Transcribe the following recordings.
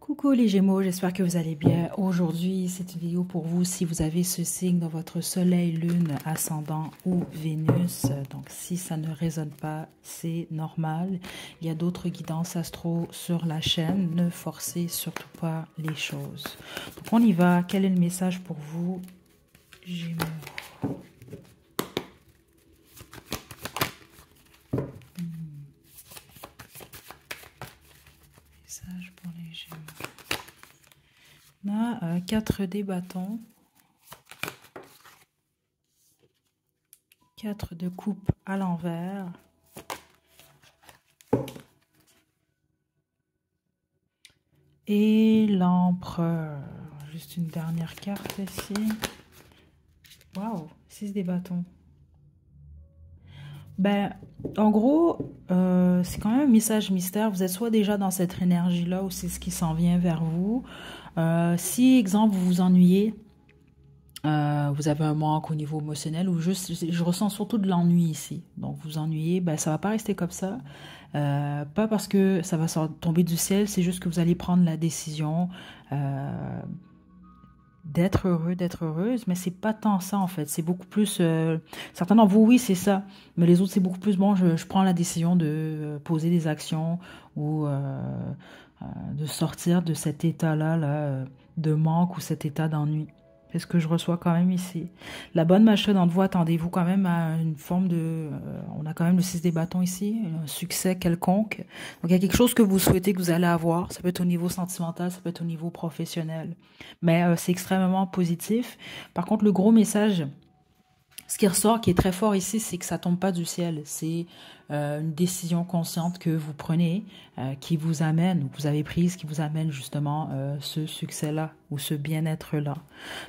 Coucou les Gémeaux, j'espère que vous allez bien. Aujourd'hui, cette vidéo pour vous si vous avez ce signe dans votre soleil, lune, ascendant ou Vénus. Donc si ça ne résonne pas, c'est normal. Il y a d'autres guidances astro sur la chaîne. Ne forcez surtout pas les choses. Donc on y va. Quel est le message pour vous, Gémeaux? Message pour les Gémeaux. On a 4 dés bâtons, 4 de coupe à l'envers, et l'empereur. Juste une dernière carte ici. Waouh, 6 des bâtons. Ben, en gros, c'est quand même un message mystère. Vous êtes soit déjà dans cette énergie-là ou c'est ce qui s'en vient vers vous. Si, exemple, vous vous ennuyez, vous avez un manque au niveau émotionnel ou juste, je ressens surtout de l'ennui ici. Donc, vous ennuyez, ben, ça va pas rester comme ça. Pas parce que ça va tomber du ciel, c'est juste que vous allez prendre la décision d'être heureux, d'être heureuse, mais c'est pas tant ça en fait. C'est beaucoup plus. Certains d'entre vous, oui, c'est ça, mais les autres, c'est beaucoup plus. Bon, je prends la décision de poser des actions ou de sortir de cet état-là, là, de manque ou cet état d'ennui. C'est ce que je reçois quand même ici. La bonne machin d'entre vous, attendez-vous quand même à une forme de... on a quand même le 6 des bâtons ici, un succès quelconque. Donc il y a quelque chose que vous souhaitez que vous allez avoir. Ça peut être au niveau sentimental, ça peut être au niveau professionnel. Mais c'est extrêmement positif. Par contre, le gros message, ce qui ressort, qui est très fort ici, c'est que ça tombe pas du ciel. C'est une décision consciente que vous prenez, qui vous amène, ou que vous avez prise, qui vous amène justement ce succès-là ou ce bien-être-là.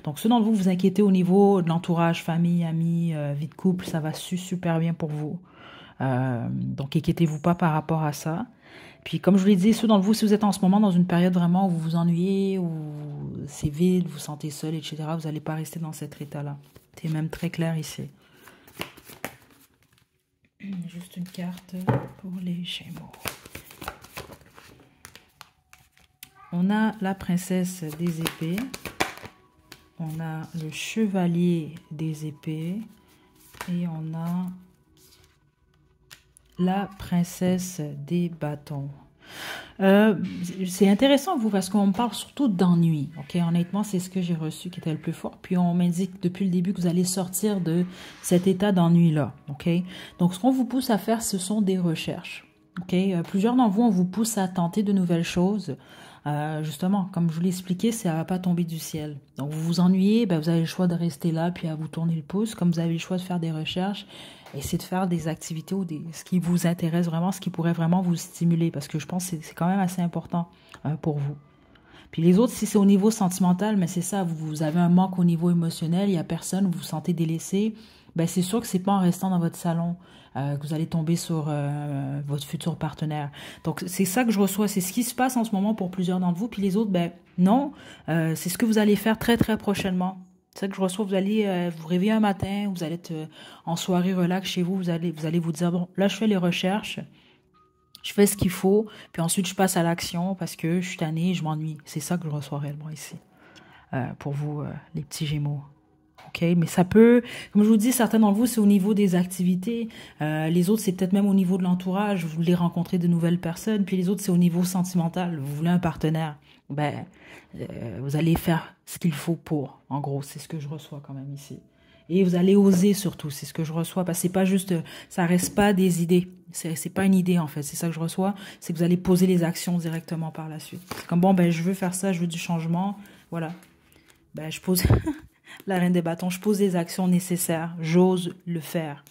Donc, ceux d'entre vous vous inquiétez au niveau de l'entourage, famille, amis, vie de couple, ça va super bien pour vous. Donc, inquiétez-vous pas par rapport à ça. Puis, comme je vous l'ai dit, ceux d'entre vous, si vous êtes en ce moment dans une période vraiment où vous vous ennuyez, où c'est vide, vous vous sentez seul, etc., vous n'allez pas rester dans cet état-là. C'est même très clair ici. Juste une carte pour les Gémeaux. On a la princesse des épées. On a le chevalier des épées. Et on a la princesse des bâtons. C'est intéressant, vous, parce qu'on me parle surtout d'ennui. Ok, honnêtement, c'est ce que j'ai reçu qui était le plus fort. Puis on m'indique depuis le début que vous allez sortir de cet état d'ennui-là. Ok, donc ce qu'on vous pousse à faire, ce sont des recherches. Ok, plusieurs d'entre vous, on vous pousse à tenter de nouvelles choses. Justement, comme je vous l'ai expliqué, ça va pas tomber du ciel. Donc vous vous ennuyez, ben, vous avez le choix de rester là puis à vous tourner le pouce. Comme vous avez le choix de faire des recherches, essayez de faire des activités ou ce qui vous intéresse vraiment, ce qui pourrait vraiment vous stimuler, parce que je pense que c'est quand même assez important pour vous. Puis les autres, si c'est au niveau sentimental, mais c'est ça, vous avez un manque au niveau émotionnel, il y a personne, vous vous sentez délaissé, ben c'est sûr que c'est pas en restant dans votre salon que vous allez tomber sur votre futur partenaire. Donc c'est ça que je reçois, c'est ce qui se passe en ce moment pour plusieurs d'entre vous, puis les autres, ben non, c'est ce que vous allez faire très très prochainement. C'est ça que je reçois, vous allez vous réveiller un matin, vous allez être en soirée relax chez vous, vous allez vous dire, bon, là je fais les recherches, je fais ce qu'il faut, puis ensuite je passe à l'action parce que je suis tannée, je m'ennuie. C'est ça que je reçois réellement ici, pour vous, les petits Gémeaux. OK, mais ça peut, comme je vous dis, certains d'entre vous, c'est au niveau des activités. Les autres, c'est peut-être même au niveau de l'entourage. Vous voulez rencontrer de nouvelles personnes. Puis les autres, c'est au niveau sentimental. Vous voulez un partenaire. Ben, vous allez faire ce qu'il faut pour. En gros, c'est ce que je reçois quand même ici. Et vous allez oser surtout, c'est ce que je reçois. Parce que c'est pas juste, ça reste pas des idées. C'est pas une idée en fait. C'est ça que je reçois. C'est que vous allez poser les actions directement par la suite. C'est comme bon, ben je veux faire ça, je veux du changement. Voilà. Ben je pose. La reine des bâtons, je pose les actions nécessaires. J'ose le faire.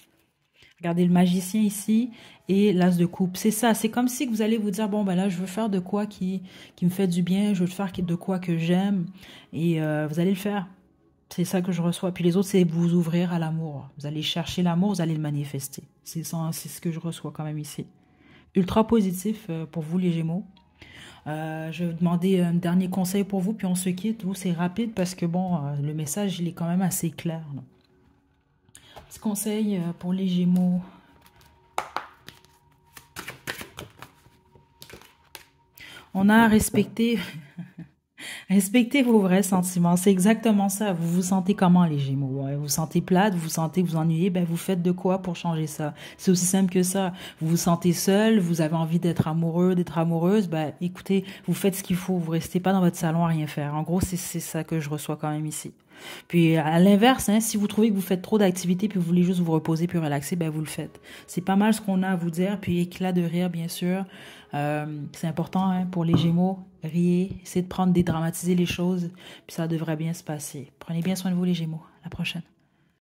Regardez le magicien ici et l'as de coupe. C'est ça, c'est comme si vous allez vous dire, bon, ben là, je veux faire de quoi qui me fait du bien, je veux faire de quoi que j'aime. Et vous allez le faire. C'est ça que je reçois. Puis les autres, c'est vous ouvrir à l'amour. Vous allez chercher l'amour, vous allez le manifester. C'est ce que je reçois quand même ici. Ultra positif pour vous, les Gémeaux. Je vais vous demander un dernier conseil pour vous, puis on se quitte. Vous, c'est rapide parce que, bon, le message, il est quand même assez clair. Là. Petit conseil pour les Gémeaux. On a à respecter, respectez vos vrais sentiments. C'est exactement ça. Vous vous sentez comment, les Gémeaux? Ouais, vous vous sentez plate, vous vous sentez vous ennuyez, ben vous faites de quoi pour changer ça? C'est aussi simple que ça. Vous vous sentez seul, vous avez envie d'être amoureux, d'être amoureuse, ben écoutez, vous faites ce qu'il faut. Vous restez pas dans votre salon à rien faire. En gros, c'est ça que je reçois quand même ici. Puis à l'inverse, hein, si vous trouvez que vous faites trop d'activités puis vous voulez juste vous reposer puis relaxer, ben vous le faites. C'est pas mal ce qu'on a à vous dire. Puis éclat de rire, bien sûr. C'est important hein, pour les Gémeaux. Riez, essayez de prendre, dédramatiser les choses, puis ça devrait bien se passer. Prenez bien soin de vous, les Gémeaux. À la prochaine.